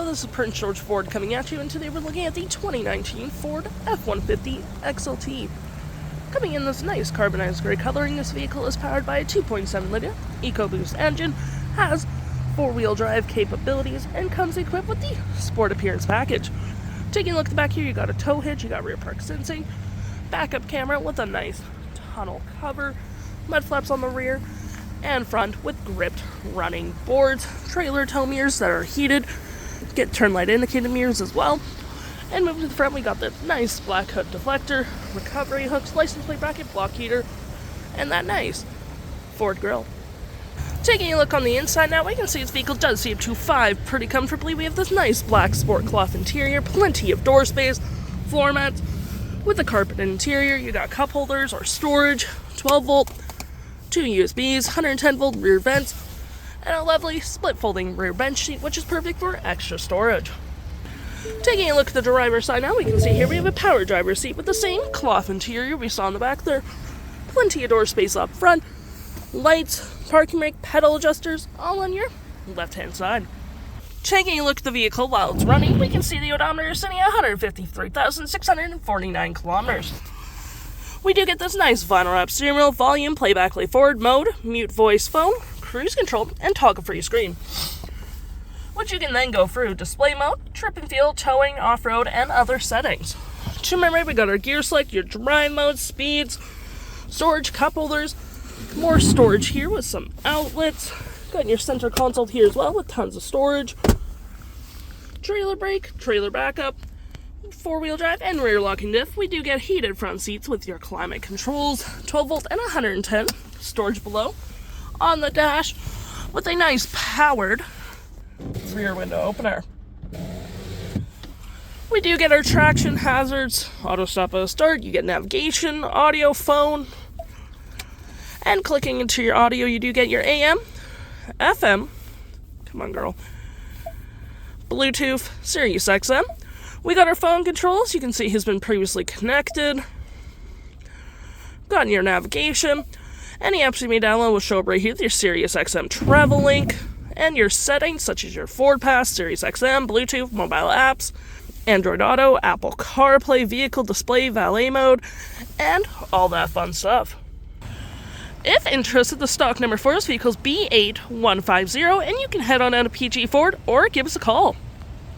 this is Prince George Ford coming at you, and today we're looking at the 2019 Ford F-150 XLT. Coming in this nice carbonized gray coloring, this vehicle is powered by a 2.7-liter EcoBoost engine, has four-wheel drive capabilities, and comes equipped with the Sport Appearance package. Taking a look at the back here, you got a tow hitch, you got rear park sensing, backup camera with a nice tunnel cover, mud flaps on the rear, and front with gripped running boards, trailer tow mirrors that are heated, get turn light indicator mirrors as well. And moving to the front, we got the nice black hood deflector, recovery hooks, license plate bracket, block heater, and that nice Ford Grille. Taking a look on the inside now, we can see this vehicle does seat 2.5 pretty comfortably. We have this nice black sport cloth interior, plenty of door space, floor mats with a carpet interior. You got cup holders or storage, 12-volt, 2 USBs, 110-volt rear vents, and a lovely split-folding rear bench seat, which is perfect for extra storage. Taking a look at the driver's side now, we can see here we have a power driver's seat with the same cloth interior we saw in the back there. Plenty of door space up front, lights, parking brake, pedal adjusters, all on your left-hand side. Taking a look at the vehicle while it's running, we can see the odometer is sitting at 153,649 kilometers. We do get this nice vinyl wrap steering wheel, volume, playback, play forward, mode, mute voice phone, cruise control, and toggle-free screen, which you can then go through display mode, trip and field, towing, off-road, and other settings. To memory, we got our gear select, your drive mode, speeds, storage, cup holders, more storage here with some outlets. Got your center console here as well with tons of storage. Trailer brake, trailer backup, four-wheel drive, and rear locking diff. We do get heated front seats with your climate controls, 12-volt and 110. Storage below. On the dash with a nice powered rear window opener. We do get our traction hazards, auto stop, auto start. You get navigation, audio, phone, and clicking into your audio, you do get your AM, FM, come on girl, Bluetooth, SiriusXM. We got our phone controls, you can see has been previously connected. Got your navigation. Any apps you may download will show up right here with your SiriusXM travel link. And your settings such as your Ford Pass, SiriusXM, Bluetooth, mobile apps, Android Auto, Apple CarPlay, vehicle display, valet mode, and all that fun stuff. If interested, the stock number for this vehicle is B8150, and you can head on down to PG Ford or give us a call.